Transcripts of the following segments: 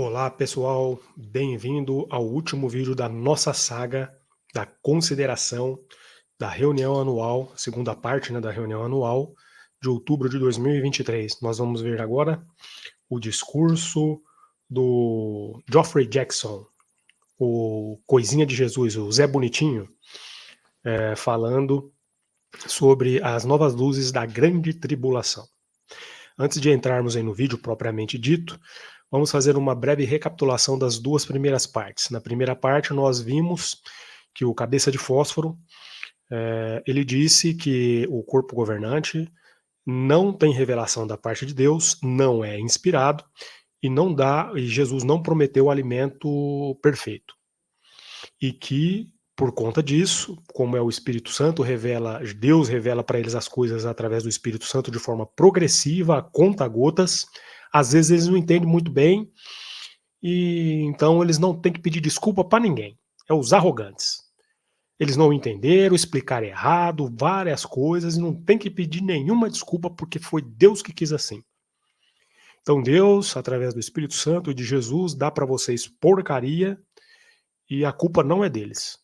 Olá pessoal, bem-vindo ao último vídeo da nossa saga da consideração da reunião anual, segunda parte, da reunião anual de outubro de 2023. Nós vamos ver agora o discurso do Geoffrey Jackson, o Coisinha de Jesus, o Zé Bonitinho, falando sobre as novas luzes da grande tribulação. Antes de entrarmos aí no vídeo propriamente dito, vamos fazer uma breve recapitulação das duas primeiras partes. Na primeira parte, nós vimos que o cabeça de fósforo, ele disse que o corpo governante não tem revelação da parte de Deus, não é inspirado e não dá, e Jesus não prometeu o alimento perfeito. E que, por conta disso, como é o Espírito Santo, Deus revela para eles as coisas através do Espírito Santo de forma progressiva, a conta-gotas. Às vezes eles não entendem muito bem, e então eles não têm que pedir desculpa para ninguém. É os arrogantes. Eles não entenderam, explicaram errado, várias coisas, e não tem que pedir nenhuma desculpa porque foi Deus que quis assim. Então Deus, através do Espírito Santo e de Jesus, dá para vocês porcaria e a culpa não é deles.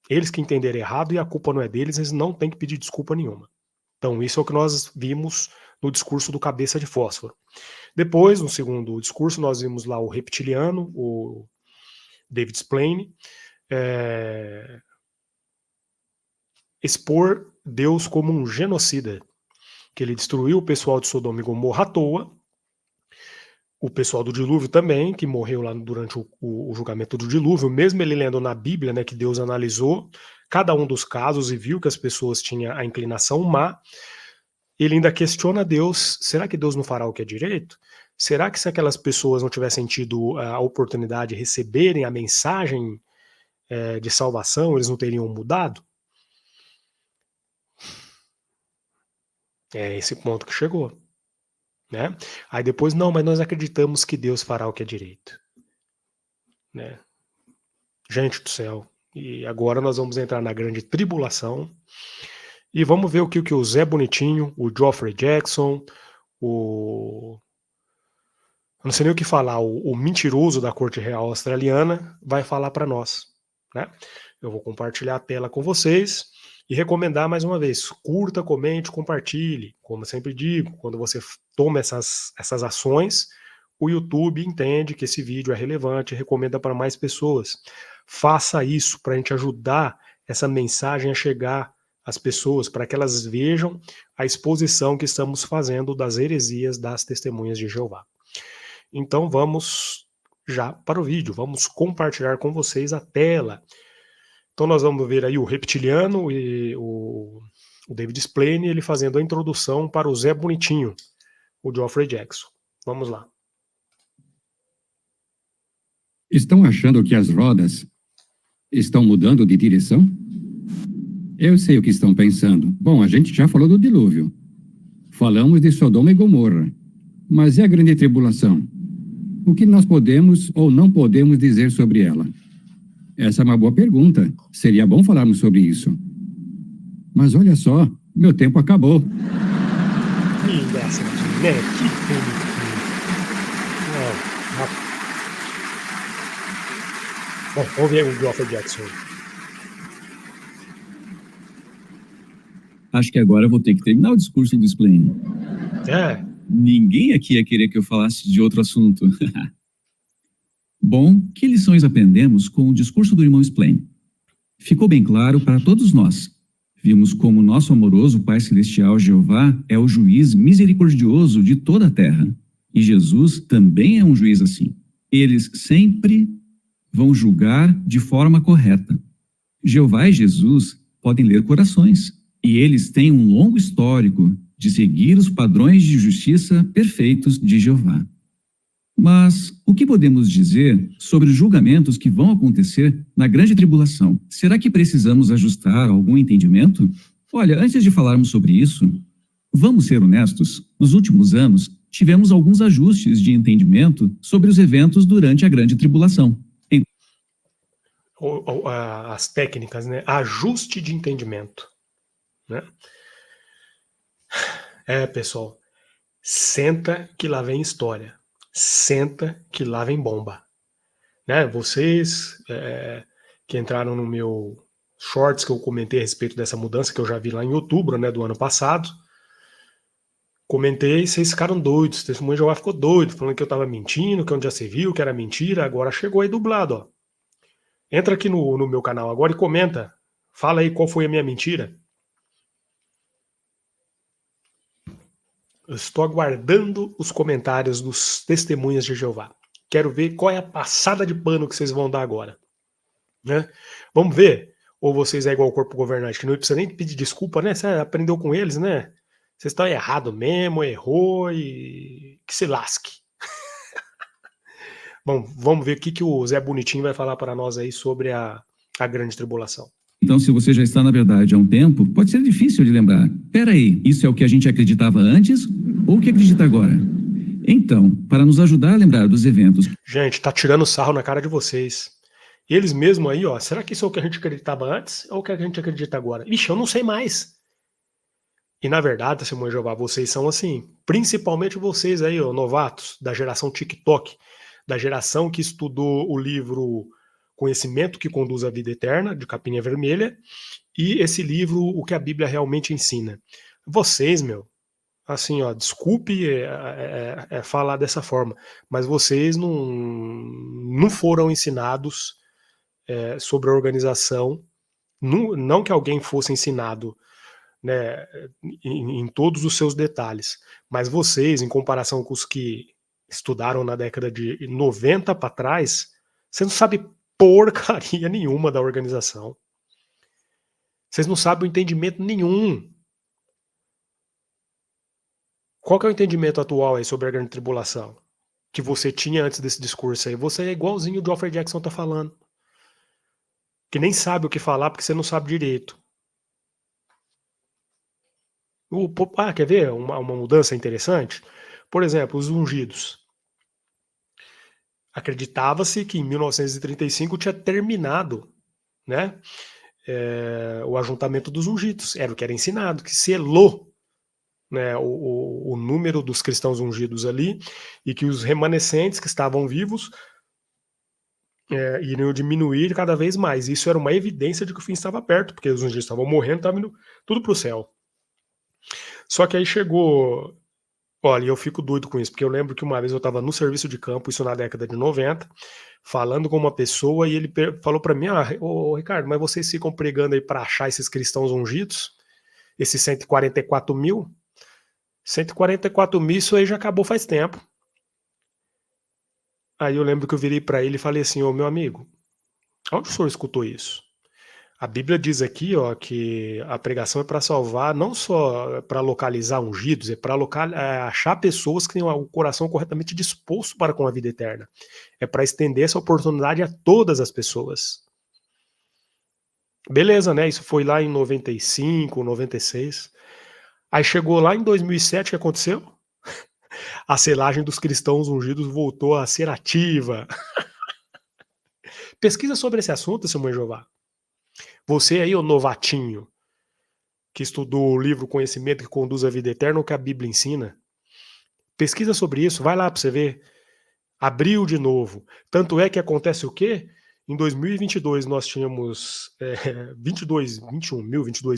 Eles que entenderam errado e a culpa não é deles, eles não têm que pedir desculpa nenhuma. Então isso é o que nós vimos no discurso do cabeça de fósforo. Depois, no segundo discurso, nós vimos lá o reptiliano, o David Splane, expor Deus como um genocida, que ele destruiu o pessoal de Sodoma e Gomorra à toa, o pessoal do dilúvio também, que morreu lá durante o julgamento do dilúvio, mesmo ele lendo na Bíblia, que Deus analisou cada um dos casos e viu que as pessoas tinham a inclinação má, ele ainda questiona Deus, será que Deus não fará o que é direito? Será que se aquelas pessoas não tivessem tido a oportunidade de receberem a mensagem de salvação, eles não teriam mudado? É esse ponto que chegou. Né? Aí depois, não, mas nós acreditamos que Deus fará o que é direito. Né? Gente do céu. E agora nós vamos entrar na grande tribulação e vamos ver o que o Zé Bonitinho, o Geoffrey Jackson, eu não sei nem o que falar, o mentiroso da Corte Real Australiana vai falar para nós. Né? Eu vou compartilhar a tela com vocês e recomendar mais uma vez, curta, comente, compartilhe. Como eu sempre digo, quando você toma essas ações, o YouTube entende que esse vídeo é relevante e recomenda para mais pessoas. Faça isso para a gente ajudar essa mensagem a chegar às pessoas, para que elas vejam a exposição que estamos fazendo das heresias das testemunhas de Jeová. Então vamos já para o vídeo, vamos compartilhar com vocês a tela. Então nós vamos ver aí o reptiliano e o David Splane, ele fazendo a introdução para o Zé Bonitinho, o Geoffrey Jackson. Vamos lá. Estão achando que as rodas estão mudando de direção? Eu sei o que estão pensando. Bom, a gente já falou do dilúvio. Falamos de Sodoma e Gomorra. Mas e a grande tribulação? O que nós podemos ou não podemos dizer sobre ela? Essa é uma boa pergunta. Seria bom falarmos sobre isso. Mas olha só, meu tempo acabou. Que engraçadinho, né? Que bonitinho. Bom, vamos ver o Geoffrey Jackson. Acho que agora eu vou ter que terminar o discurso do Splane. Ninguém aqui ia querer que eu falasse de outro assunto. Bom, que lições aprendemos com o discurso do irmão Splane? Ficou bem claro para todos nós. Vimos como nosso amoroso Pai Celestial Jeová é o juiz misericordioso de toda a terra. E Jesus também é um juiz assim. Eles sempre vão julgar de forma correta. Jeová e Jesus podem ler corações, e eles têm um longo histórico de seguir os padrões de justiça perfeitos de Jeová. Mas o que podemos dizer sobre os julgamentos que vão acontecer na grande tribulação? Será que precisamos ajustar algum entendimento? Olha, antes de falarmos sobre isso, vamos ser honestos. Nos últimos anos, tivemos alguns ajustes de entendimento sobre os eventos durante a grande tribulação. As técnicas, né? Ajuste de entendimento. Né? Pessoal, senta que lá vem história. Senta que lá vem bomba. né? Vocês que entraram no meu shorts que eu comentei a respeito dessa mudança que eu já vi lá em outubro, né, do ano passado. Comentei, vocês ficaram doidos. O testemunho de Jeová ficou doido, falando que eu tava mentindo, que onde já se viu, que era mentira. Agora chegou aí dublado, ó. Entra aqui no meu canal agora e comenta. Fala aí qual foi a minha mentira. Eu estou aguardando os comentários dos testemunhas de Jeová. Quero ver qual é a passada de pano que vocês vão dar agora. Né? Vamos ver? Ou vocês é igual ao corpo governante, que não precisa nem pedir desculpa, né? Você aprendeu com eles, né? Vocês estão errados mesmo, errou e que se lasque. Bom, vamos ver o que o Zé Bonitinho vai falar para nós aí sobre a grande tribulação. Então, se você já está na verdade há um tempo, pode ser difícil de lembrar. Peraí, isso é o que a gente acreditava antes ou o que acredita agora? Então, para nos ajudar a lembrar dos eventos... Gente, tá tirando sarro na cara de vocês. Eles mesmo aí, ó, será que isso é o que a gente acreditava antes ou o que a gente acredita agora? Ixi, eu não sei mais. E na verdade, testemunho de Jeová, vocês são assim, principalmente vocês aí, ó, novatos, da geração TikTok, da geração que estudou o livro Conhecimento que Conduz à Vida Eterna, de capinha vermelha, e esse livro, O que a Bíblia Realmente Ensina. Vocês, meu, assim, ó, desculpe falar dessa forma, mas vocês não foram ensinados sobre a organização, não que alguém fosse ensinado, né, em todos os seus detalhes, mas vocês, em comparação com os que estudaram na década de 90 para trás, você não sabe porcaria nenhuma da organização. Vocês não sabem o entendimento nenhum. Qual que é o entendimento atual aí sobre a grande tribulação? Que você tinha antes desse discurso aí? Você é igualzinho o Geoffrey Jackson tá falando. Que nem sabe o que falar porque você não sabe direito. Quer ver uma mudança interessante? Por exemplo, os ungidos. Acreditava-se que em 1935 tinha terminado, né, o ajuntamento dos ungidos. Era o que era ensinado, que selou, né, o número dos cristãos ungidos ali, e que os remanescentes que estavam vivos iriam diminuir cada vez mais. Isso era uma evidência de que o fim estava perto, porque os ungidos estavam morrendo, estavam indo tudo para o céu. Só que aí chegou... Olha, eu fico doido com isso, porque eu lembro que uma vez eu estava no serviço de campo, isso na década de 90, falando com uma pessoa e ele falou para mim, ô Ricardo, mas vocês ficam pregando aí para achar esses cristãos ungidos? Esses 144 mil? 144 mil, isso aí já acabou faz tempo. Aí eu lembro que eu virei para ele e falei assim, ô meu amigo, onde o senhor escutou isso? A Bíblia diz aqui, ó, que a pregação é para salvar, não só para localizar ungidos, é para achar pessoas que têm o coração corretamente disposto para com a vida eterna. É para estender essa oportunidade a todas as pessoas. Beleza, né? Isso foi lá em 95, 96. Aí chegou lá em 2007, o que aconteceu? A selagem dos cristãos ungidos voltou a ser ativa. Pesquisa sobre esse assunto, seu mãe Jeová. Você aí, ô novatinho, que estudou o livro Conhecimento que Conduz à Vida Eterna, o que a Bíblia ensina. Pesquisa sobre isso, vai lá para você ver. Abriu de novo. Tanto é que acontece o quê? Em 2022 nós tínhamos 22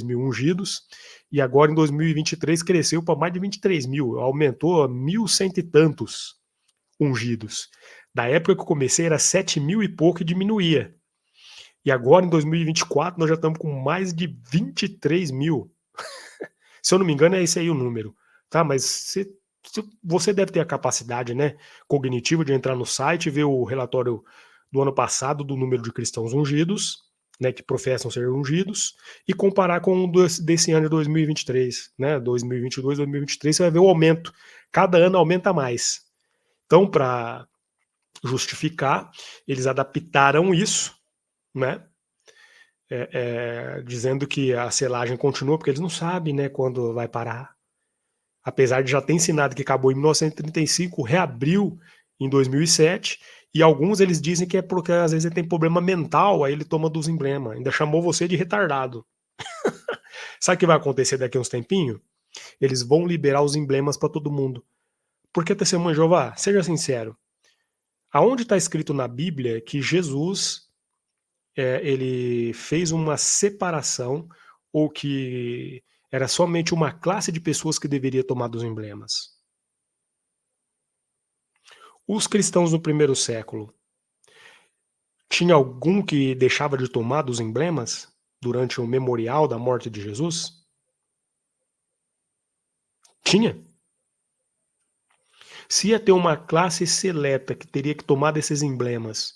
mil ungidos, e agora em 2023 cresceu para mais de 23 mil, aumentou a 1.100 e tantos ungidos. Da época que eu comecei era 7 mil e pouco e diminuía. E agora, em 2024, nós já estamos com mais de 23 mil. Se eu não me engano, é esse aí o número. Tá? Mas você deve ter a capacidade, né, cognitiva de entrar no site e ver o relatório do ano passado do número de cristãos ungidos, né, que professam ser ungidos, e comparar com o desse ano de 2023. Né, 2022, 2023, você vai ver o aumento. Cada ano aumenta mais. Então, para justificar, eles adaptaram isso, né? Dizendo que a selagem continua, porque eles não sabem, né, quando vai parar. Apesar de já ter ensinado que acabou em 1935, reabriu em 2007, e alguns eles dizem que é porque às vezes ele tem problema mental, aí ele toma dos emblemas. Ainda chamou você de retardado. Sabe o que vai acontecer daqui a uns tempinhos? Eles vão liberar os emblemas para todo mundo. Porque, testemunho de Jeová, seja sincero, Aonde está escrito na Bíblia que Jesus ele fez uma separação ou que era somente uma classe de pessoas que deveria tomar dos emblemas? Os cristãos no primeiro século, tinha algum que deixava de tomar dos emblemas durante o memorial da morte de Jesus? Tinha. Se ia ter uma classe seleta que teria que tomar desses emblemas,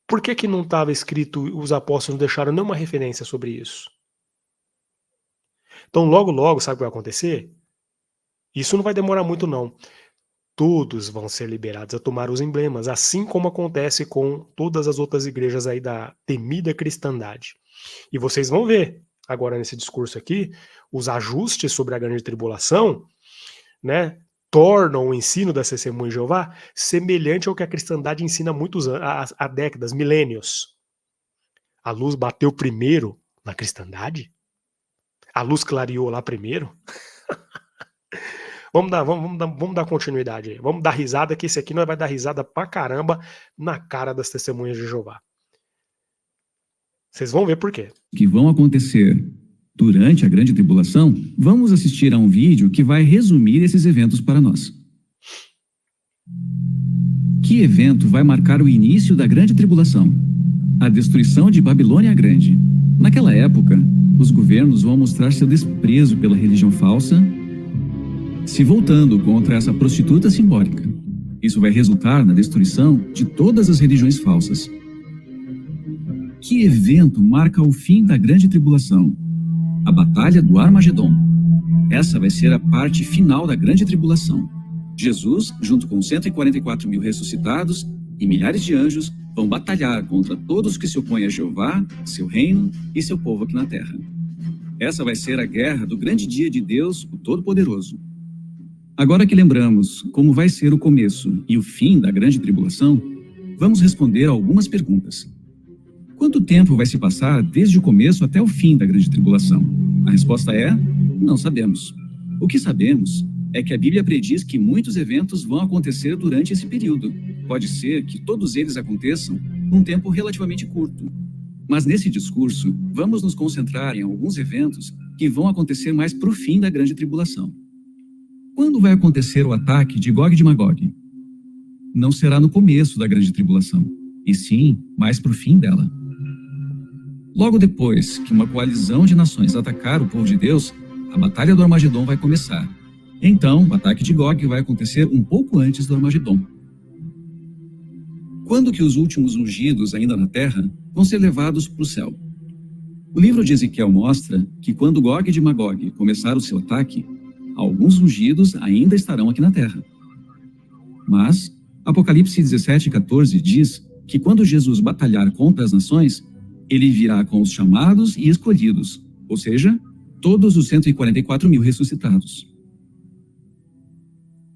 por que não estava escrito, os apóstolos não deixaram nenhuma referência sobre isso? Então logo logo, sabe o que vai acontecer? Isso não vai demorar muito não. Todos vão ser liberados a tomar os emblemas, assim como acontece com todas as outras igrejas aí da temida cristandade. E vocês vão ver, agora nesse discurso aqui, os ajustes sobre a grande tribulação, né, tornam o ensino da Testemunha de Jeová semelhante ao que a cristandade ensina há muitos anos, há décadas, milênios. A luz bateu primeiro na cristandade? A luz clareou lá primeiro? Vamos dar continuidade aí. Vamos dar risada, que esse aqui nós vai dar risada pra caramba na cara das Testemunhas de Jeová. Vocês vão ver por quê. Que vão acontecer durante a grande tribulação, vamos assistir a um vídeo que vai resumir esses eventos para nós. Que evento vai marcar o início da grande tribulação? A destruição de Babilônia Grande. Naquela época, os governos vão mostrar seu desprezo pela religião falsa, se voltando contra essa prostituta simbólica. Isso vai resultar na destruição de todas as religiões falsas. Que evento marca o fim da grande tribulação? A Batalha do Armagedon. Essa vai ser a parte final da grande tribulação. Jesus, junto com 144 mil ressuscitados e milhares de anjos, vão batalhar contra todos que se opõem a Jeová, seu reino e seu povo aqui na terra. Essa vai ser a guerra do grande dia de Deus, o Todo-Poderoso. Agora que lembramos como vai ser o começo e o fim da grande tribulação, vamos responder a algumas perguntas. Quanto tempo vai se passar desde o começo até o fim da grande tribulação? A resposta é: não sabemos. O que sabemos é que a Bíblia prediz que muitos eventos vão acontecer durante esse período. Pode ser que todos eles aconteçam num tempo relativamente curto. Mas nesse discurso, vamos nos concentrar em alguns eventos que vão acontecer mais para o fim da grande tribulação. Quando vai acontecer o ataque de Gog e de Magog? Não será no começo da grande tribulação, e sim mais para o fim dela. Logo depois que uma coalizão de nações atacar o povo de Deus, a Batalha do Armagedon vai começar. Então, o ataque de Gog vai acontecer um pouco antes do Armagedon. Quando que os últimos ungidos ainda na terra vão ser levados para o céu? O livro de Ezequiel mostra que quando Gog e Magog começar o seu ataque, alguns ungidos ainda estarão aqui na terra. Mas Apocalipse 17:14 diz que quando Jesus batalhar contra as nações, ele virá com os chamados e escolhidos, ou seja, todos os 144 mil ressuscitados.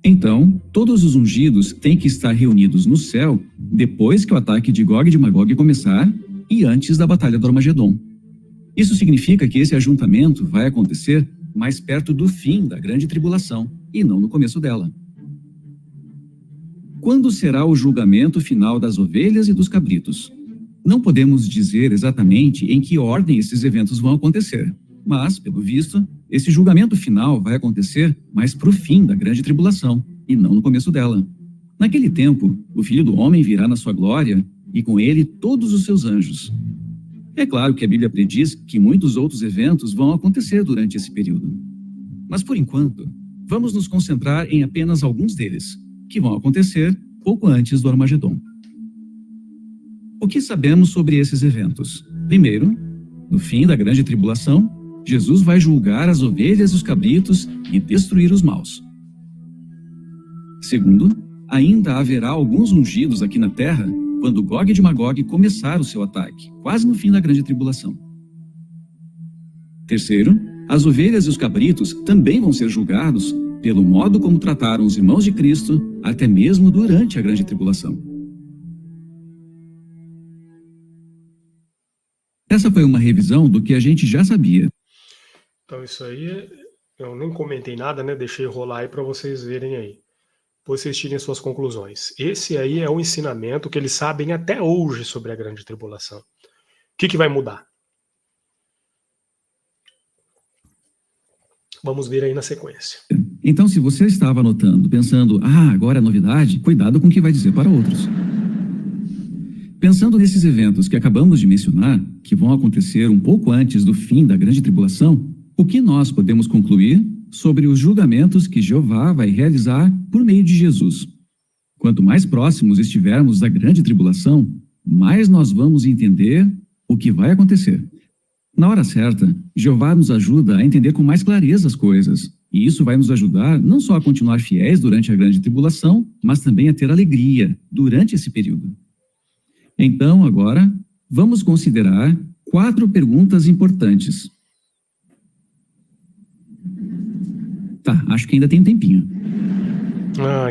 Então, todos os ungidos têm que estar reunidos no céu depois que o ataque de Gog e de Magog começar e antes da Batalha do Armagedon. Isso significa que esse ajuntamento vai acontecer mais perto do fim da grande tribulação e não no começo dela. Quando será o julgamento final das ovelhas e dos cabritos? Não podemos dizer exatamente em que ordem esses eventos vão acontecer, mas, pelo visto, esse julgamento final vai acontecer mais para o fim da grande tribulação e não no começo dela. Naquele tempo, o Filho do Homem virá na sua glória e com ele todos os seus anjos. É claro que a Bíblia prediz que muitos outros eventos vão acontecer durante esse período. Mas, por enquanto, vamos nos concentrar em apenas alguns deles, que vão acontecer pouco antes do Armagedon. O que sabemos sobre esses eventos? Primeiro, no fim da grande tribulação, Jesus vai julgar as ovelhas e os cabritos e destruir os maus. Segundo, ainda haverá alguns ungidos aqui na terra quando Gog e Magog começar o seu ataque, quase no fim da grande tribulação. Terceiro, as ovelhas e os cabritos também vão ser julgados pelo modo como trataram os irmãos de Cristo, até mesmo durante a grande tribulação. Essa foi uma revisão do que a gente já sabia. Então isso aí, eu nem comentei nada, né? Deixei rolar aí para vocês verem aí. depois vocês tirem suas conclusões. Esse aí é o ensinamento que eles sabem até hoje sobre a grande tribulação. O que vai mudar? Vamos ver aí na sequência. Então, se você estava anotando, pensando, agora é novidade, cuidado com o que vai dizer para outros. Pensando nesses eventos que acabamos de mencionar, que vão acontecer um pouco antes do fim da grande tribulação, o que nós podemos concluir sobre os julgamentos que Jeová vai realizar por meio de Jesus? Quanto mais próximos estivermos da grande tribulação, mais nós vamos entender o que vai acontecer. Na hora certa, Jeová nos ajuda a entender com mais clareza as coisas, e isso vai nos ajudar não só a continuar fiéis durante a grande tribulação, mas também a ter alegria durante esse período. Então, agora, vamos considerar 4 perguntas importantes. Tá, acho que ainda tem um tempinho.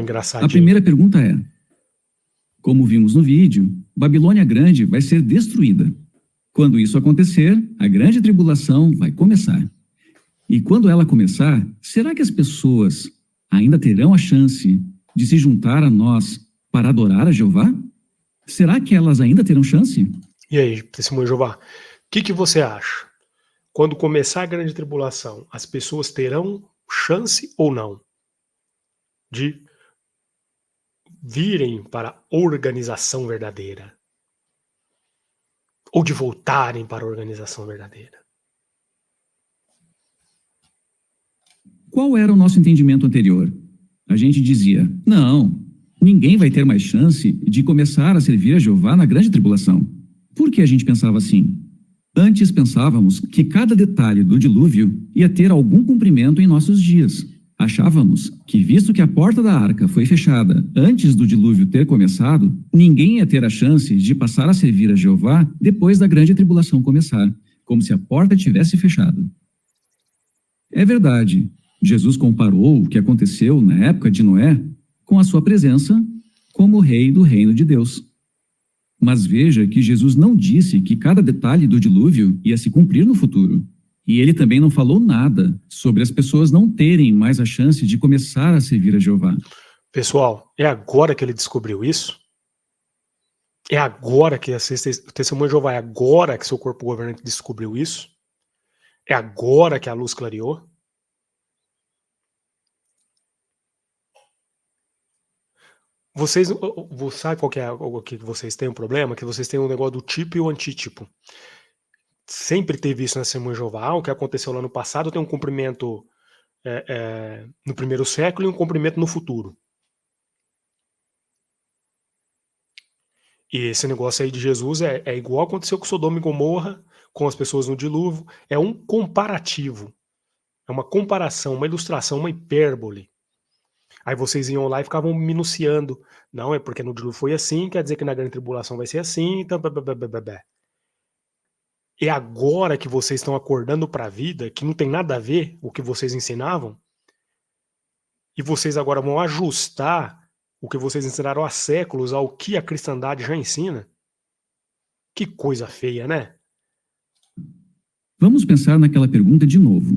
Engraçadinho. A primeira pergunta é: como vimos no vídeo, Babilônia Grande vai ser destruída. Quando isso acontecer, a grande tribulação vai começar. E quando ela começar, será que as pessoas ainda terão a chance de se juntar a nós para adorar a Jeová? Será que elas ainda terão chance? E aí, testemunho de Jeová, o que você acha? Quando começar a grande tribulação, as pessoas terão chance ou não de virem para a organização verdadeira? Ou de voltarem para a organização verdadeira? Qual era o nosso entendimento anterior? A gente dizia, não, ninguém vai ter mais chance de começar a servir a Jeová na grande tribulação. Por que a gente pensava assim? Antes pensávamos que cada detalhe do dilúvio ia ter algum cumprimento em nossos dias. Achávamos que, visto que a porta da arca foi fechada antes do dilúvio ter começado, ninguém ia ter a chance de passar a servir a Jeová depois da grande tribulação começar, como se a porta tivesse fechado. É verdade, Jesus comparou o que aconteceu na época de Noé com a sua presença como rei do reino de Deus. Mas veja que Jesus não disse que cada detalhe do dilúvio ia se cumprir no futuro. E ele também não falou nada sobre as pessoas não terem mais a chance de começar a servir a Jeová. Pessoal, é agora que ele descobriu isso? É agora que o testemunho de Jeová, é agora que seu corpo governante descobriu isso? É agora que a luz clareou? Vocês, sabe qual que é o que vocês têm um problema? Que vocês têm um negócio do tipo e o antítipo. Sempre teve isso na Testemunha de Jeová. O que aconteceu lá no passado tem um cumprimento no primeiro século e um cumprimento no futuro. E esse negócio aí de Jesus é igual aconteceu com Sodoma e Gomorra, com as pessoas no dilúvio. É um comparativo. É uma comparação, uma ilustração, uma hipérbole. Aí vocês iam lá e ficavam minuciando. Não, é porque no dilúvio foi assim, quer dizer que na grande tribulação vai ser assim, então... É agora que vocês estão acordando para a vida, que não tem nada a ver o que vocês ensinavam, e vocês agora vão ajustar o que vocês ensinaram há séculos ao que a cristandade já ensina? Que coisa feia, né? Vamos pensar naquela pergunta de novo.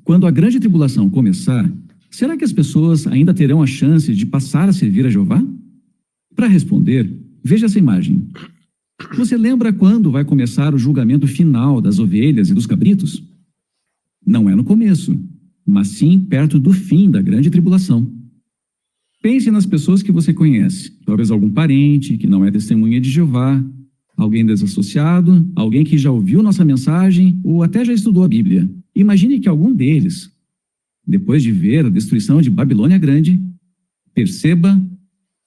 Quando a grande tribulação começar, será que as pessoas ainda terão a chance de passar a servir a Jeová? Para responder, veja essa imagem. Você lembra quando vai começar o julgamento final das ovelhas e dos cabritos? Não é no começo, mas sim perto do fim da grande tribulação. Pense nas pessoas que você conhece, talvez algum parente que não é testemunha de Jeová, alguém desassociado, alguém que já ouviu nossa mensagem ou até já estudou a Bíblia. Imagine que algum deles, depois de ver a destruição de Babilônia Grande, perceba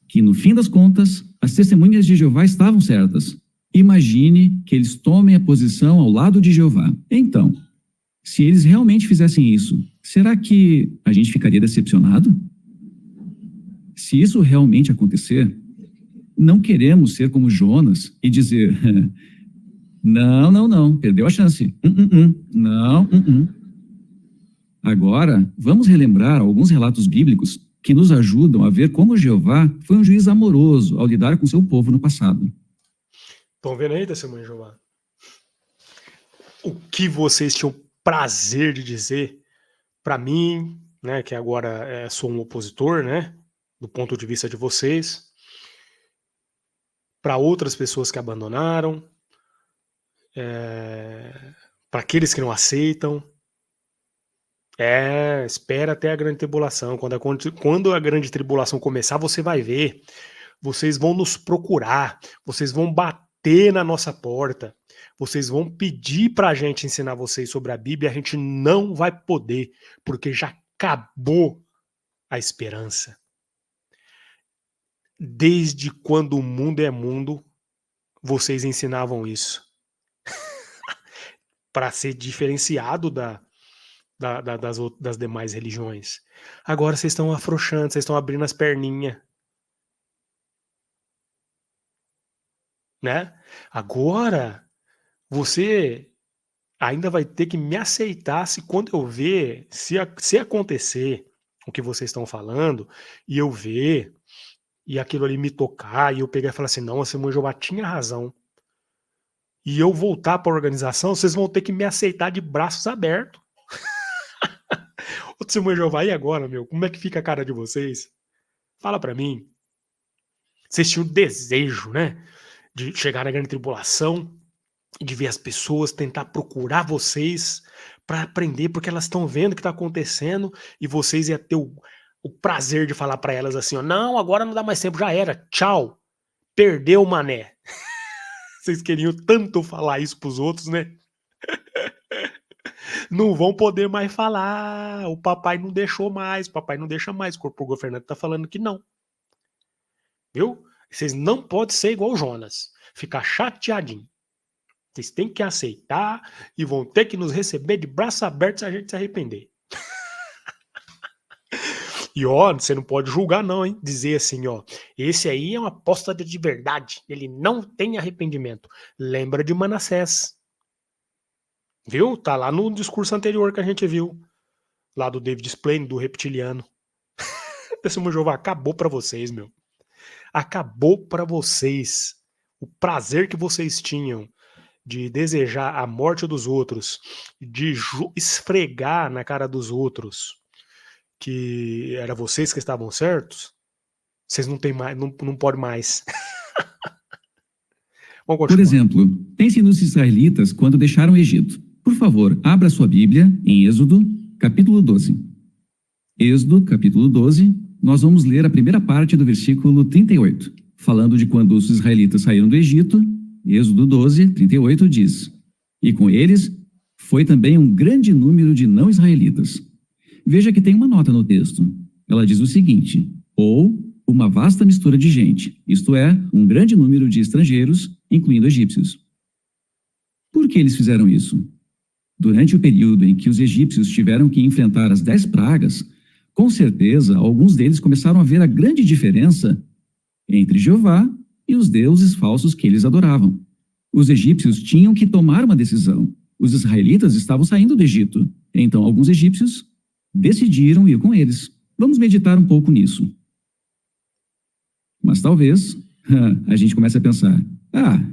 que, no fim das contas, as testemunhas de Jeová estavam certas. Imagine que eles tomem a posição ao lado de Jeová. Então, se eles realmente fizessem isso, será que a gente ficaria decepcionado? Se isso realmente acontecer, não queremos ser como Jonas e dizer não, perdeu a chance. Não. Agora, vamos relembrar alguns relatos bíblicos que nos ajudam a ver como Jeová foi um juiz amoroso ao lidar com seu povo no passado. Estão vendo aí, testemunho de Jeová? O que vocês tinham prazer de dizer para mim, né, que agora sou um opositor, né? do ponto de vista de vocês, para outras pessoas que abandonaram, para aqueles que não aceitam. Espera até a grande tribulação. Quando a grande tribulação começar, você vai ver. Vocês vão nos procurar, vocês vão bater na nossa porta, vocês vão pedir para a gente ensinar vocês sobre a Bíblia, a gente não vai poder, porque já acabou a esperança. Desde quando o mundo é mundo, vocês ensinavam isso. Para ser diferenciado das demais religiões. Agora vocês estão afrouxando, vocês estão abrindo as perninhas. Né? Agora, você ainda vai ter que me aceitar se quando eu ver, se acontecer o que vocês estão falando, e eu ver, e aquilo ali me tocar, e eu pegar e falar assim, não, a Testemunha de Jeová tinha razão, e eu voltar para a organização, vocês vão ter que me aceitar de braços abertos. O Testemunha de Jeová, e agora, meu? Como é que fica a cara de vocês? Fala para mim. Vocês tinham desejo, né? De chegar na grande tribulação, de ver as pessoas, tentar procurar vocês para aprender, porque elas estão vendo o que está acontecendo, e vocês iam ter o prazer de falar para elas assim, ó, não, agora não dá mais tempo, já era, tchau, perdeu, mané. Vocês queriam tanto falar isso pros outros, né? Não vão poder mais falar, o papai não deixou mais, o papai não deixa mais, o governante tá falando que não. Viu? Vocês não podem ser igual o Jonas, ficar chateadinho. Vocês têm que aceitar e vão ter que nos receber de braços abertos se a gente se arrepender. E ó, você não pode julgar não, hein? Dizer assim, ó, esse aí é um apóstata de verdade, ele não tem arrependimento. Lembra de Manassés. Viu? Tá lá no discurso anterior que a gente viu. Lá do David Splane, do reptiliano. Testemunha de Jeová, acabou pra vocês, meu. Acabou pra vocês. O prazer que vocês tinham de desejar a morte dos outros, de esfregar na cara dos outros que era vocês que estavam certos, vocês não tem mais, não podem mais. Vamos continuar. Por exemplo, pense nos israelitas quando deixaram o Egito. Por favor, abra sua Bíblia em Êxodo, capítulo 12. Êxodo, capítulo 12, nós vamos ler a primeira parte do versículo 38. Falando de quando os israelitas saíram do Egito, Êxodo 12, 38 diz, e com eles foi também um grande número de não-israelitas. Veja que tem uma nota no texto. Ela diz o seguinte, ou uma vasta mistura de gente, isto é, um grande número de estrangeiros, incluindo egípcios. Por que eles fizeram isso? Durante o período em que os egípcios tiveram que enfrentar as 10 pragas, com certeza alguns deles começaram a ver a grande diferença entre Jeová e os deuses falsos que eles adoravam. Os egípcios tinham que tomar uma decisão. Os israelitas estavam saindo do Egito, então alguns egípcios decidiram ir com eles. Vamos meditar um pouco nisso. Mas talvez a gente comece a pensar,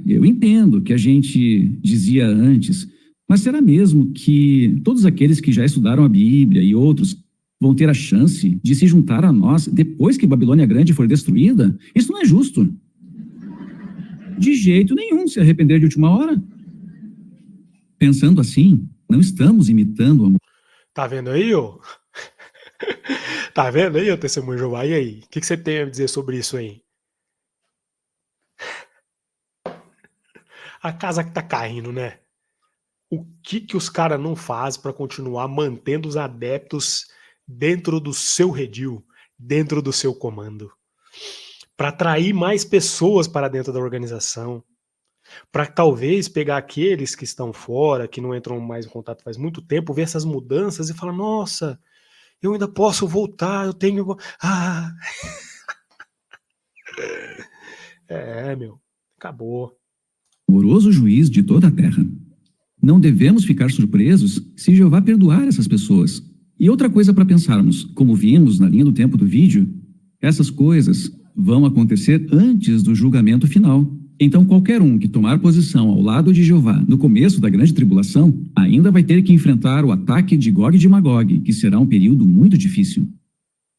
eu entendo o que a gente dizia antes, mas será mesmo que todos aqueles que já estudaram a Bíblia e outros vão ter a chance de se juntar a nós depois que Babilônia Grande for destruída? Isso não é justo. De jeito nenhum se arrepender de última hora. Pensando assim, não estamos imitando a... Tá vendo aí, ô? Tá vendo aí, ô Testemunha de Jeová? E aí? O que você tem a dizer sobre isso aí? A casa que tá caindo, né? O que os caras não fazem para continuar mantendo os adeptos dentro do seu redil, dentro do seu comando? Para atrair mais pessoas para dentro da organização, para talvez pegar aqueles que estão fora, que não entram mais em contato faz muito tempo, ver essas mudanças e falar, nossa, eu ainda posso voltar, eu tenho... meu, acabou. Amoroso juiz de toda a terra. Não devemos ficar surpresos se Jeová perdoar essas pessoas. E outra coisa para pensarmos, como vimos na linha do tempo do vídeo, essas coisas vão acontecer antes do julgamento final. Então qualquer um que tomar posição ao lado de Jeová no começo da grande tribulação ainda vai ter que enfrentar o ataque de Gog e de Magog, que será um período muito difícil.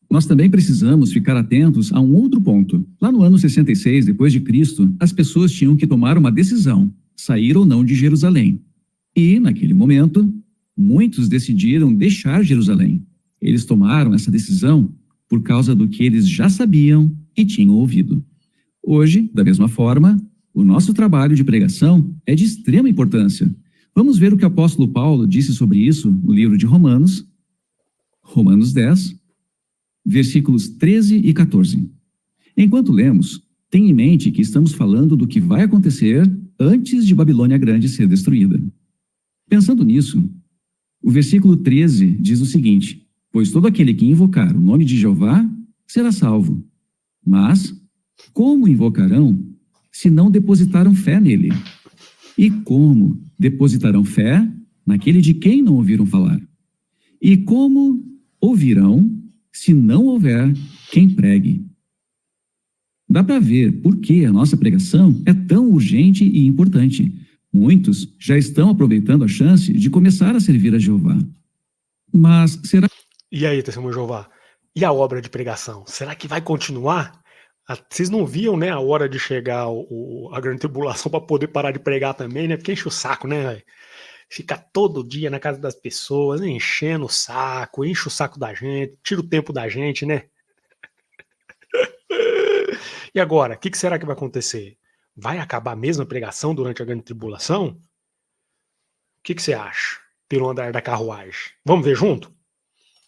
Nós também precisamos ficar atentos a um outro ponto. Lá no ano 66 depois de Cristo, as pessoas tinham que tomar uma decisão, sair ou não de Jerusalém. E, naquele momento, muitos decidiram deixar Jerusalém. Eles tomaram essa decisão por causa do que eles já sabiam e tinham ouvido. Hoje, da mesma forma, o nosso trabalho de pregação é de extrema importância. Vamos ver o que o apóstolo Paulo disse sobre isso no livro de Romanos, Romanos 10, versículos 13 e 14. Enquanto lemos, tenha em mente que estamos falando do que vai acontecer antes de Babilônia Grande ser destruída. Pensando nisso, o versículo 13 diz o seguinte: pois todo aquele que invocar o nome de Jeová será salvo. Mas como invocarão se não depositaram fé nele? E como depositarão fé naquele de quem não ouviram falar? E como ouvirão se não houver quem pregue? Dá para ver por que a nossa pregação é tão urgente e importante. Muitos já estão aproveitando a chance de começar a servir a Jeová. Mas será... E aí, testemunho de Jeová? E a obra de pregação? Será que vai continuar? Vocês não viam, né, a hora de chegar a grande tribulação para poder parar de pregar também, né? Porque enche o saco, né, velho? Fica todo dia na casa das pessoas, né, enchendo o saco, enche o saco da gente, tira o tempo da gente, né? E agora, o que será que vai acontecer? Vai acabar mesmo a pregação durante a grande tribulação? O que você acha, pelo andar da carruagem? Vamos ver junto?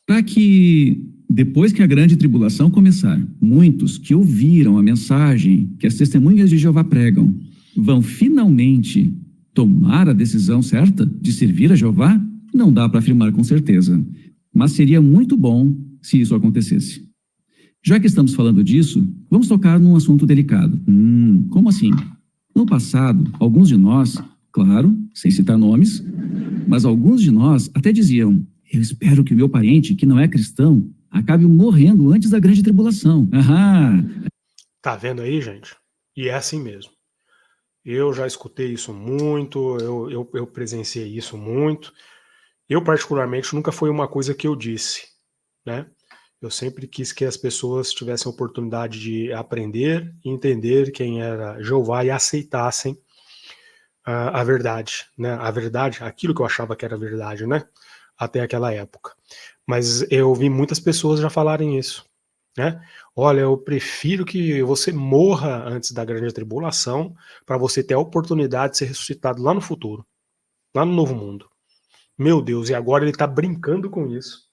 Para que, depois que a grande tribulação começar, muitos que ouviram a mensagem que as testemunhas de Jeová pregam vão finalmente tomar a decisão certa de servir a Jeová, não dá para afirmar com certeza, mas seria muito bom se isso acontecesse. Já que estamos falando disso, vamos tocar num assunto delicado. Como assim? No passado, alguns de nós, claro, sem citar nomes, mas alguns de nós até diziam: eu espero que o meu parente, que não é cristão, acabe morrendo antes da grande tribulação. Tá vendo aí, gente? E é assim mesmo. Eu já escutei isso muito, eu presenciei isso muito. Eu, particularmente, nunca foi uma coisa que eu disse, né? Eu sempre quis que as pessoas tivessem a oportunidade de aprender e entender quem era Jeová e aceitassem a verdade, né? A verdade, aquilo que eu achava que era verdade, né? Até aquela época. Mas eu ouvi muitas pessoas já falarem isso, né? Olha, eu prefiro que você morra antes da grande tribulação para você ter a oportunidade de ser ressuscitado lá no futuro, lá no novo mundo. Meu Deus, e agora ele está brincando com isso.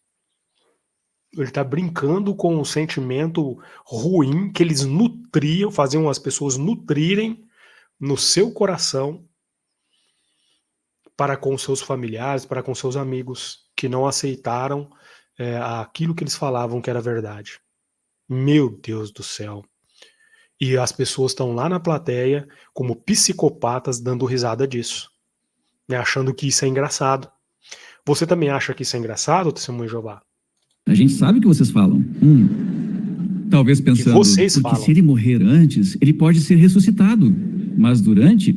Ele está brincando com um sentimento ruim que eles nutriam, faziam as pessoas nutrirem no seu coração para com seus familiares, para com seus amigos, que não aceitaram aquilo que eles falavam que era verdade. Meu Deus do céu. E as pessoas estão lá na plateia como psicopatas dando risada disso, né, achando que isso é engraçado. Você também acha que isso é engraçado, testemunho de Jeová? A gente sabe o que vocês falam. Talvez pensando, porque se ele morrer antes, ele pode ser ressuscitado. Mas durante,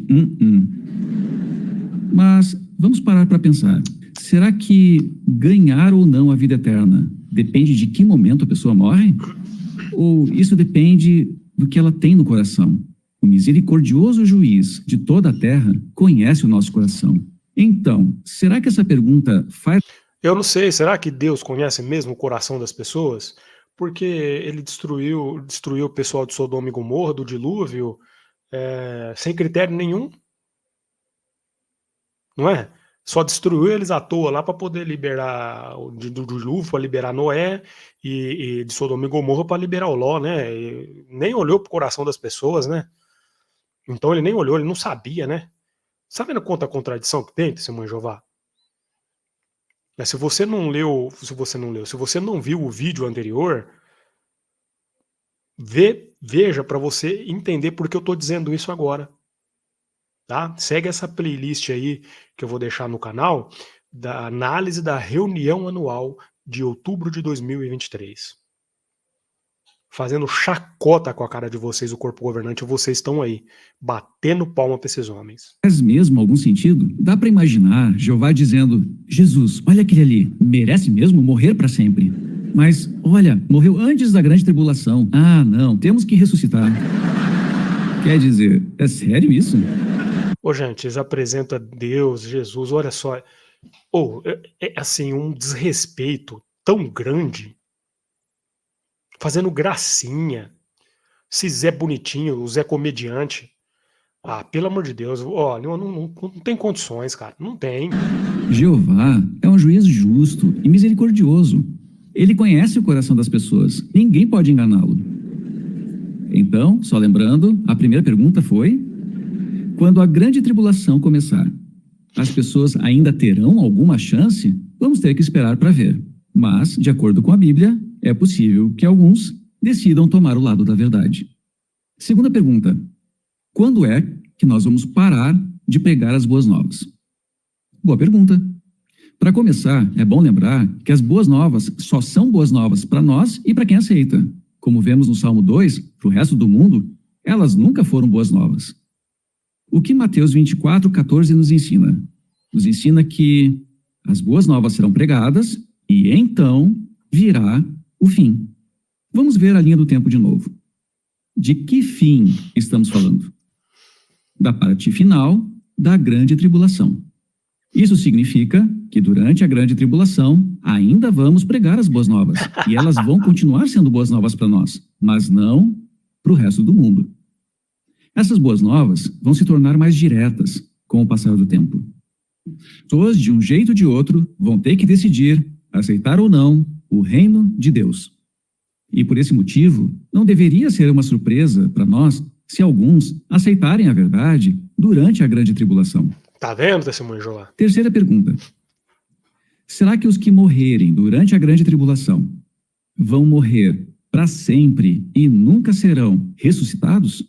Mas vamos parar para pensar. Será que ganhar ou não a vida eterna depende de que momento a pessoa morre? Ou isso depende do que ela tem no coração? O misericordioso juiz de toda a terra conhece o nosso coração. Então, será que essa pergunta faz... Eu não sei, será que Deus conhece mesmo o coração das pessoas? Porque ele destruiu o pessoal de Sodoma e Gomorra, do dilúvio, sem critério nenhum? Não é? Só destruiu eles à toa lá para poder liberar do dilúvio, para liberar Noé, e de Sodoma e Gomorra para liberar o Ló, né? E nem olhou pro coração das pessoas, né? Então ele nem olhou, ele não sabia, né? Sabe quanta contradição que tem, testemunho de Jeová? Se você não viu o vídeo anterior, veja para você entender por que eu estou dizendo isso agora. Tá? Segue essa playlist aí que eu vou deixar no canal, da análise da reunião anual de outubro de 2023. Fazendo chacota com a cara de vocês, o corpo governante, vocês estão aí, batendo palma para esses homens. Faz mesmo algum sentido? Dá para imaginar Jeová dizendo: Jesus, olha aquele ali, merece mesmo morrer para sempre? Mas, olha, morreu antes da grande tribulação. Ah, não, temos que ressuscitar. Quer dizer, é sério isso? Ô, gente, eles apresentam Deus, Jesus, olha só. Assim, um desrespeito tão grande, fazendo gracinha. Se Zé bonitinho, o Zé comediante. Ah, pelo amor de Deus, ó, não tem condições, cara. Não tem. Jeová é um juiz justo e misericordioso. Ele conhece o coração das pessoas. Ninguém pode enganá-lo. Então, só lembrando, a primeira pergunta foi: quando a grande tribulação começar, as pessoas ainda terão alguma chance? Vamos ter que esperar para ver. Mas, de acordo com a Bíblia, é possível que alguns decidam tomar o lado da verdade. Segunda pergunta: quando é que nós vamos parar de pregar as boas novas? Boa pergunta. Para começar, é bom lembrar que as boas novas só são boas novas para nós e para quem aceita. Como vemos no Salmo 2, para o resto do mundo, elas nunca foram boas novas. O que Mateus 24:14 nos ensina? Nos ensina que as boas novas serão pregadas e então virá o fim. Vamos ver a linha do tempo de novo. De que fim estamos falando? Da parte final da grande tribulação. Isso significa que durante a grande tribulação ainda vamos pregar as boas novas e elas vão continuar sendo boas novas para nós, mas não para o resto do mundo. Essas boas novas vão se tornar mais diretas com o passar do tempo. Pessoas, de um jeito ou de outro, vão ter que decidir aceitar ou não o reino de Deus. E por esse motivo, não deveria ser uma surpresa para nós se alguns aceitarem a verdade durante a grande tribulação. Tá vendo, testemunho Joá? Terceira pergunta: será que os que morrerem durante a grande tribulação vão morrer para sempre e nunca serão ressuscitados?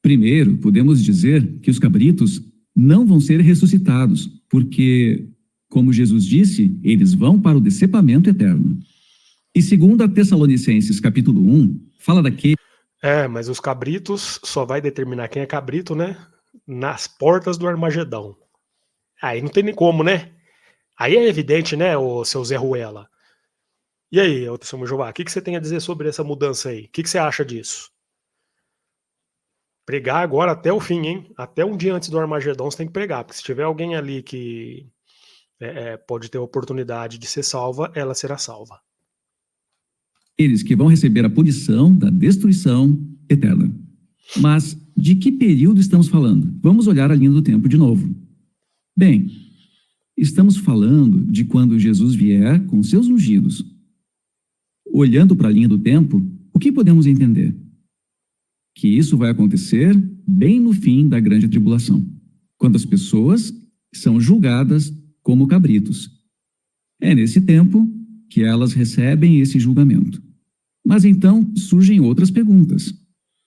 Primeiro, podemos dizer que os cabritos não vão ser ressuscitados, porque, como Jesus disse, eles vão para o decepamento eterno. E 2 Tessalonicenses, capítulo 1, fala daquele... Mas os cabritos só vai determinar quem é cabrito, né? Nas portas do Armagedão. Aí não tem nem como, né? Aí é evidente, né, o seu Zé Ruela? E aí, testemunho Jeová, o que você tem a dizer sobre essa mudança aí? O que você acha disso? Pregar agora até o fim, hein? Até um dia antes do Armagedão você tem que pregar, porque se tiver alguém ali que pode ter a oportunidade de ser salva, ela será salva. Eles que vão receber a punição da destruição eterna. Mas de que período estamos falando? Vamos olhar a linha do tempo de novo. Bem, estamos falando de quando Jesus vier com seus ungidos. Olhando para a linha do tempo, o que podemos entender? Que isso vai acontecer bem no fim da grande tribulação, quando as pessoas são julgadas como cabritos. É nesse tempo que elas recebem esse julgamento. Mas então surgem outras perguntas.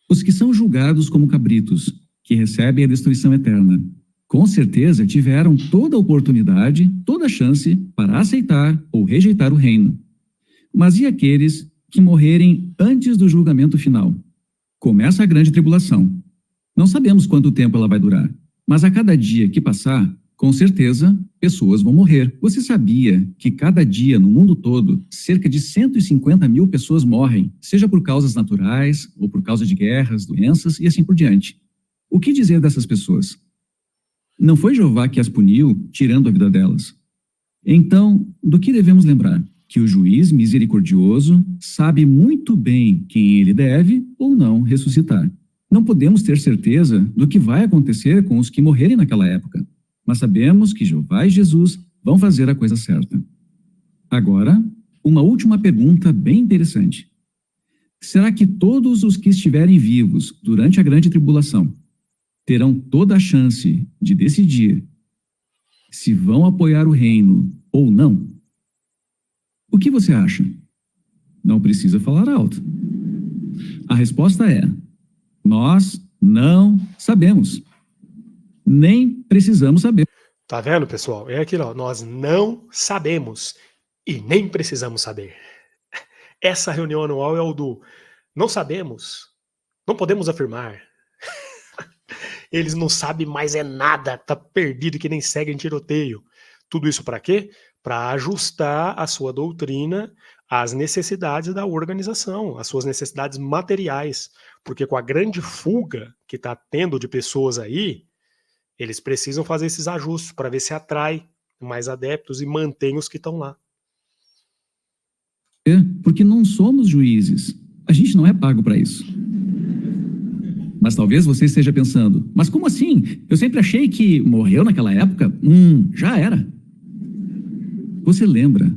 Os que são julgados como cabritos, que recebem a destruição eterna, com certeza tiveram toda a oportunidade, toda a chance para aceitar ou rejeitar o reino. Mas e aqueles que morrerem antes do julgamento final? Começa a grande tribulação. Não sabemos quanto tempo ela vai durar, mas a cada dia que passar, com certeza, pessoas vão morrer. Você sabia que cada dia no mundo todo, cerca de 150 mil pessoas morrem, seja por causas naturais ou por causa de guerras, doenças e assim por diante? O que dizer dessas pessoas? Não foi Jeová que as puniu, tirando a vida delas. Então, do que devemos lembrar? Que o juiz misericordioso sabe muito bem quem ele deve ou não ressuscitar. Não podemos ter certeza do que vai acontecer com os que morrerem naquela época, mas sabemos que Jeová e Jesus vão fazer a coisa certa. Agora, uma última pergunta bem interessante. Será que todos os que estiverem vivos durante a grande tribulação terão toda a chance de decidir se vão apoiar o reino ou não? O que você acha? Não precisa falar alto. A resposta é: nós não sabemos. Nem precisamos saber. Tá vendo, pessoal? É aquilo, ó, nós não sabemos e nem precisamos saber. Essa reunião anual é o do não sabemos, não podemos afirmar. Eles não sabem mais é nada, tá perdido que nem segue em tiroteio. Tudo isso para quê? Para ajustar a sua doutrina as necessidades da organização, as suas necessidades materiais, porque com a grande fuga que está tendo de pessoas aí, eles precisam fazer esses ajustes para ver se atrai mais adeptos e mantém os que estão lá. Porque não somos juízes. A gente não é pago para isso. Mas talvez você esteja pensando, mas como assim? Eu sempre achei que morreu naquela época? Já era. Você lembra?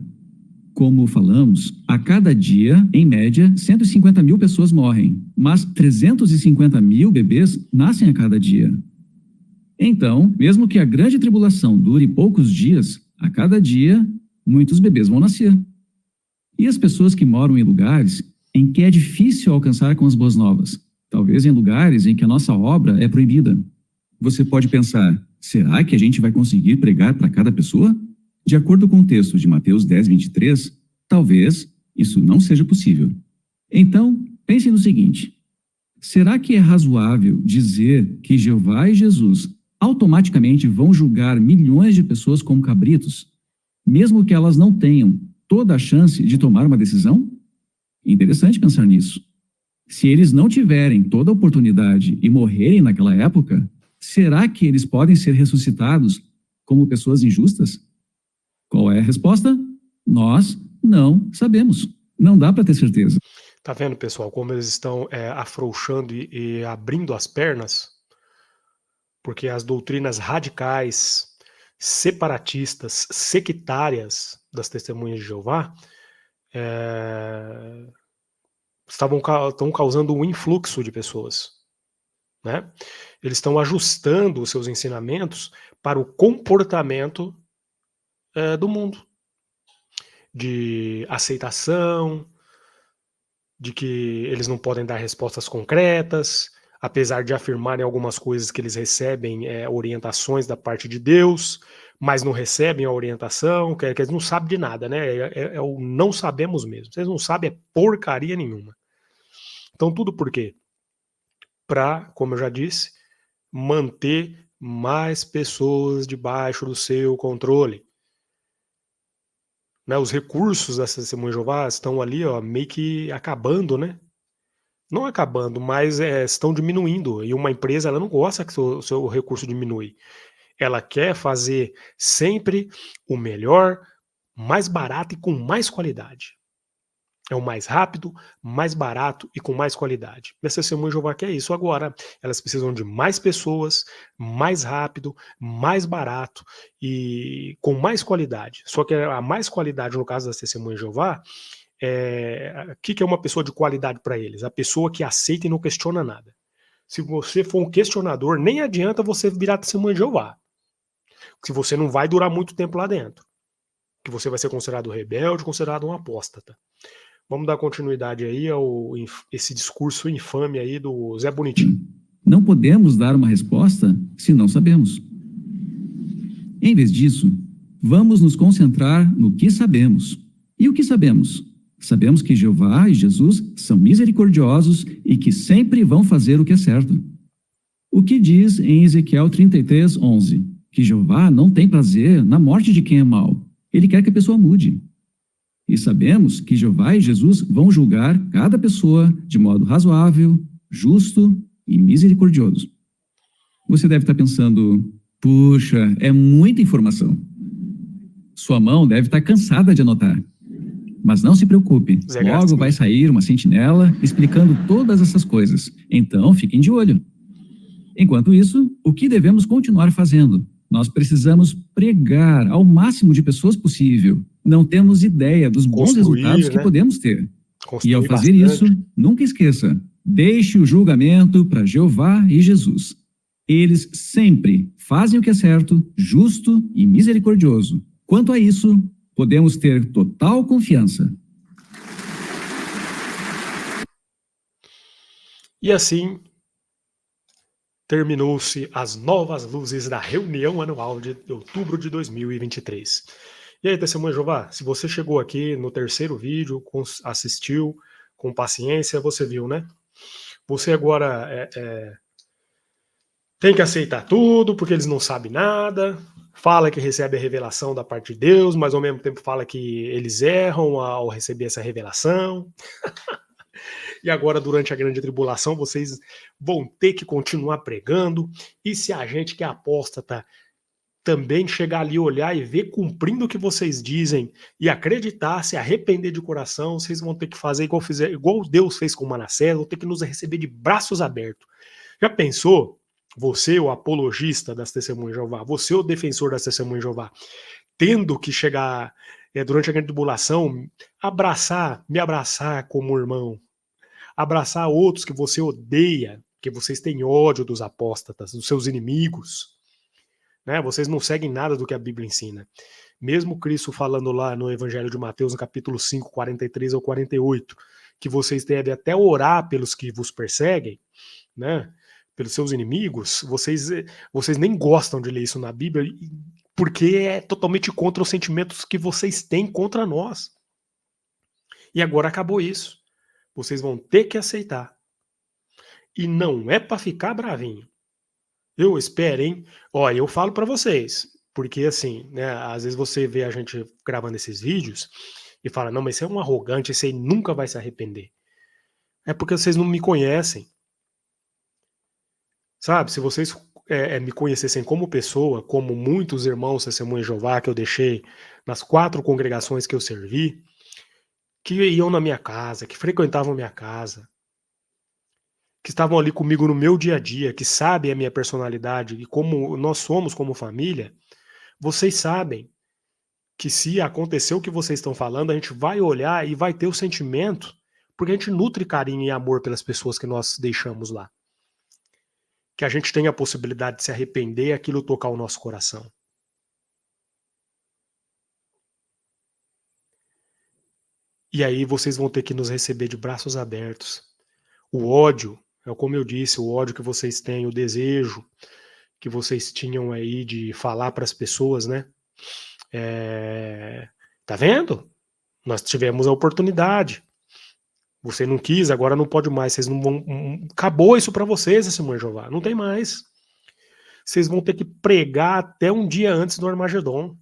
Como falamos, a cada dia, em média, 150 mil pessoas morrem, mas 350 mil bebês nascem a cada dia. Então, mesmo que a grande tribulação dure poucos dias, a cada dia, muitos bebês vão nascer. E as pessoas que moram em lugares em que é difícil alcançar com as boas novas, talvez em lugares em que a nossa obra é proibida. Você pode pensar, será que a gente vai conseguir pregar para cada pessoa? De acordo com o texto de Mateus 10, 23, talvez isso não seja possível. Então, pense no seguinte, será que é razoável dizer que Jeová e Jesus automaticamente vão julgar milhões de pessoas como cabritos, mesmo que elas não tenham toda a chance de tomar uma decisão? Interessante pensar nisso. Se eles não tiverem toda a oportunidade e morrerem naquela época, será que eles podem ser ressuscitados como pessoas injustas? Qual é a resposta? Nós não sabemos. Não dá para ter certeza. Tá vendo, pessoal, como eles estão afrouxando e abrindo as pernas? Porque as doutrinas radicais, separatistas, sectárias das Testemunhas de Jeová estão causando um influxo de pessoas, né? Eles estão ajustando os seus ensinamentos para o comportamento do mundo, de aceitação, de que eles não podem dar respostas concretas, apesar de afirmarem algumas coisas que eles recebem orientações da parte de Deus, mas não recebem a orientação, que eles não sabem de nada, né? É o não sabemos mesmo. Vocês não sabem porcaria nenhuma. Então tudo por quê? Para, como eu já disse, manter mais pessoas debaixo do seu controle. Né, os recursos da Testemunha de Jeová estão ali, ó, meio que acabando, né? Não acabando, mas estão diminuindo. E uma empresa ela não gosta que o seu recurso diminui. Ela quer fazer sempre o melhor, mais barato e com mais qualidade. É o mais rápido, mais barato e com mais qualidade. E a Testemunha de Jeová quer isso agora. Elas precisam de mais pessoas, mais rápido, mais barato e com mais qualidade. Só que a mais qualidade, no caso das Testemunhas de Jeová, o que é uma pessoa de qualidade para eles? A pessoa que aceita e não questiona nada. Se você for um questionador, nem adianta você virar Testemunha de Jeová. Se você não vai durar muito tempo lá dentro. Que você vai ser considerado rebelde, considerado um apóstata. Vamos dar continuidade aí esse discurso infame aí do Zé Bonitinho. Não podemos dar uma resposta se não sabemos. Em vez disso, vamos nos concentrar no que sabemos. E o que sabemos? Sabemos que Jeová e Jesus são misericordiosos e que sempre vão fazer o que é certo. O que diz em Ezequiel 33, 11? Que Jeová não tem prazer na morte de quem é mau. Ele quer que a pessoa mude. E sabemos que Jeová e Jesus vão julgar cada pessoa de modo razoável, justo e misericordioso. Você deve estar pensando, puxa, é muita informação. Sua mão deve estar cansada de anotar. Mas não se preocupe, logo vai sair uma sentinela explicando todas essas coisas. Então, fiquem de olho. Enquanto isso, o que devemos continuar fazendo? Nós precisamos pregar ao máximo de pessoas possível. Não temos ideia dos bons resultados que podemos ter. E ao fazer isso, nunca esqueça, deixe o julgamento para Jeová e Jesus. Eles sempre fazem o que é certo, justo e misericordioso. Quanto a isso, podemos ter total confiança. E assim terminou-se as novas luzes da reunião anual de outubro de 2023. E aí, Testemunha de Jeová, se você chegou aqui no terceiro vídeo, assistiu com paciência, você viu, né? Você agora tem que aceitar tudo, porque eles não sabem nada, fala que recebe a revelação da parte de Deus, mas ao mesmo tempo fala que eles erram ao receber essa revelação. E agora, durante a grande tribulação, vocês vão ter que continuar pregando. E se a gente que é apóstata também chegar ali, olhar e ver cumprindo o que vocês dizem e acreditar, se arrepender de coração, vocês vão ter que fazer igual Deus fez com Manassés, vão ter que nos receber de braços abertos. Já pensou? Você, o apologista das Testemunhas de Jeová, você, o defensor das Testemunhas de Jeová, tendo que chegar durante a grande tribulação, me abraçar como irmão, abraçar outros que você odeia, que vocês têm ódio dos apóstatas, dos seus inimigos, né? Vocês não seguem nada do que a Bíblia ensina. Mesmo Cristo falando lá no Evangelho de Mateus, no capítulo 5, 43 ao 48, que vocês devem até orar pelos que vos perseguem, né? Pelos seus inimigos, vocês nem gostam de ler isso na Bíblia, porque é totalmente contra os sentimentos que vocês têm contra nós. E agora acabou isso. Vocês vão ter que aceitar. E não é para ficar bravinho. Eu espero, hein? Olha, eu falo para vocês, porque assim, né, às vezes você vê a gente gravando esses vídeos e fala, não, mas esse é um arrogante, esse aí nunca vai se arrepender. É porque vocês não me conhecem. Sabe, se vocês me conhecessem como pessoa, como muitos irmãos Testemunhas de Jeová que eu deixei nas 4 congregações que eu servi, que iam na minha casa, que frequentavam a minha casa, que estavam ali comigo no meu dia a dia, que sabem a minha personalidade e como nós somos como família, vocês sabem que se acontecer o que vocês estão falando, a gente vai olhar e vai ter o sentimento, porque a gente nutre carinho e amor pelas pessoas que nós deixamos lá. Que a gente tenha a possibilidade de se arrepender e aquilo tocar o nosso coração. E aí vocês vão ter que nos receber de braços abertos. O ódio, como eu disse, o ódio que vocês têm, o desejo que vocês tinham aí de falar para as pessoas, né? Tá vendo? Nós tivemos a oportunidade. Você não quis, agora não pode mais. Vocês não vão. Acabou isso para vocês, Testemunha de Jeová. Não tem mais. Vocês vão ter que pregar até um dia antes do Armagedon.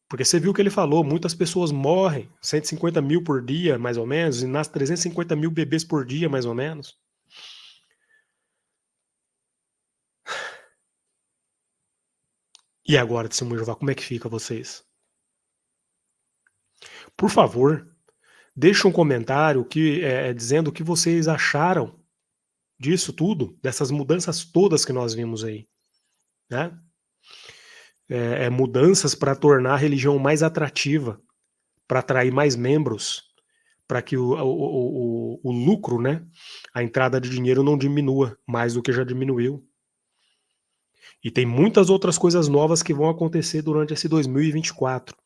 Porque você viu o que ele falou, muitas pessoas morrem, 150 mil por dia, mais ou menos, e nascem 350 mil bebês por dia, mais ou menos. E agora, Testemunha de Jeová, como é que fica vocês? Por favor, deixe um comentário dizendo o que vocês acharam disso tudo, dessas mudanças todas que nós vimos aí, né? Mudanças para tornar a religião mais atrativa, para atrair mais membros, para que o lucro, né, a entrada de dinheiro não diminua mais do que já diminuiu. E tem muitas outras coisas novas que vão acontecer durante esse 2024.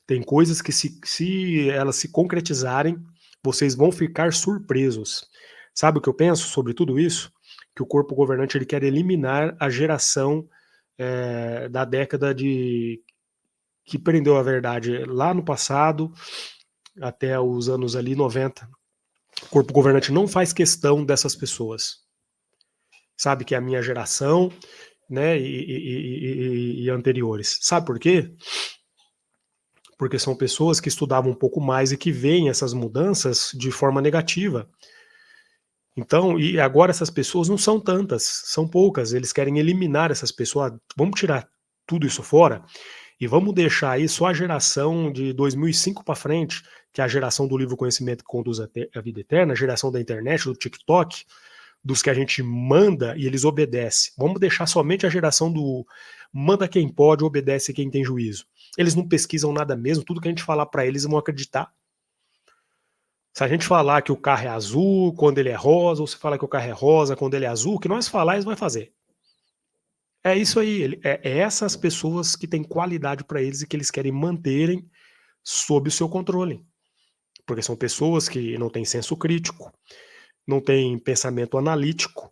Tem coisas que se elas se concretizarem, vocês vão ficar surpresos. Sabe o que eu penso sobre tudo isso? Que o corpo governante ele quer eliminar a geração da década que prendeu a verdade lá no passado, até os anos ali 90. O corpo governante não faz questão dessas pessoas. Sabe que é a minha geração, né, e anteriores. Sabe por quê? Porque são pessoas que estudavam um pouco mais e que veem essas mudanças de forma negativa. Então, e agora essas pessoas não são tantas, são poucas. Eles querem eliminar essas pessoas. Vamos tirar tudo isso fora e vamos deixar aí só a geração de 2005 para frente, que é a geração do livro Conhecimento que Conduz à Vida Eterna, a geração da internet, do TikTok, dos que a gente manda e eles obedecem. Vamos deixar somente a geração do manda quem pode, obedece quem tem juízo. Eles não pesquisam nada mesmo, tudo que a gente falar para eles vão acreditar. Se a gente falar que o carro é azul quando ele é rosa, ou se falar que o carro é rosa quando ele é azul, o que nós falar, eles vão fazer. É isso aí, essas pessoas que têm qualidade para eles e que eles querem manterem sob o seu controle. Porque são pessoas que não têm senso crítico, não têm pensamento analítico,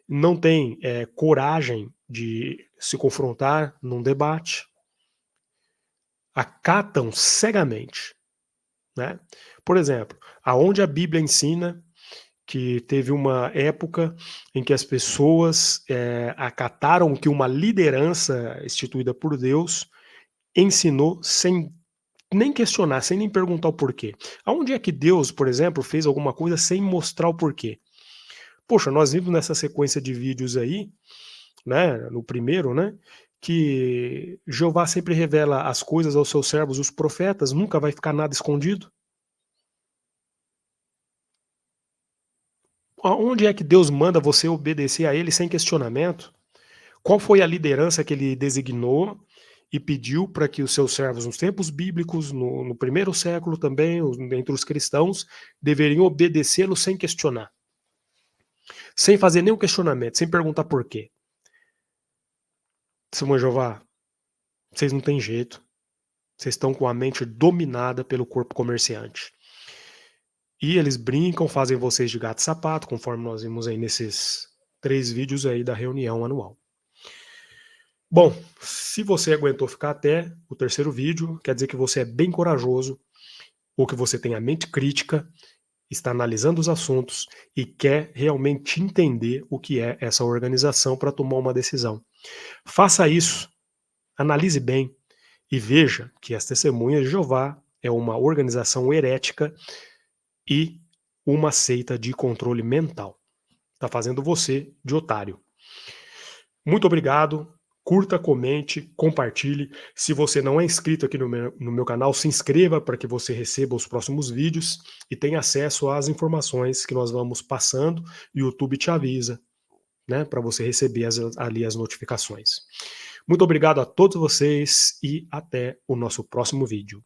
não têm coragem de se confrontar num debate, acatam cegamente, né? Por exemplo, aonde a Bíblia ensina que teve uma época em que as pessoas acataram o que uma liderança instituída por Deus ensinou sem nem questionar, sem nem perguntar o porquê. Aonde é que Deus, por exemplo, fez alguma coisa sem mostrar o porquê? Poxa, nós vimos nessa sequência de vídeos aí, né, no primeiro, né, que Jeová sempre revela as coisas aos seus servos, os profetas, nunca vai ficar nada escondido. Onde é que Deus manda você obedecer a Ele sem questionamento? Qual foi a liderança que Ele designou e pediu para que os seus servos, nos tempos bíblicos, no primeiro século também, entre os cristãos, deveriam obedecê-lo sem questionar? Sem fazer nenhum questionamento, sem perguntar por quê. Senhor Jeová, vocês não têm jeito. Vocês estão com a mente dominada pelo corpo comerciante. E eles brincam, fazem vocês de gato e sapato, conforme nós vimos aí nesses 3 vídeos aí da reunião anual. Bom, se você aguentou ficar até o terceiro vídeo, quer dizer que você é bem corajoso, ou que você tem a mente crítica, está analisando os assuntos e quer realmente entender o que é essa organização para tomar uma decisão. Faça isso, analise bem e veja que as Testemunhas de Jeová é uma organização herética e uma seita de controle mental. Está fazendo você de otário. Muito obrigado. Curta, comente, compartilhe. Se você não é inscrito aqui no meu canal, se inscreva para que você receba os próximos vídeos e tenha acesso às informações que nós vamos passando. O YouTube te avisa, né, para você receber ali as notificações. Muito obrigado a todos vocês e até o nosso próximo vídeo.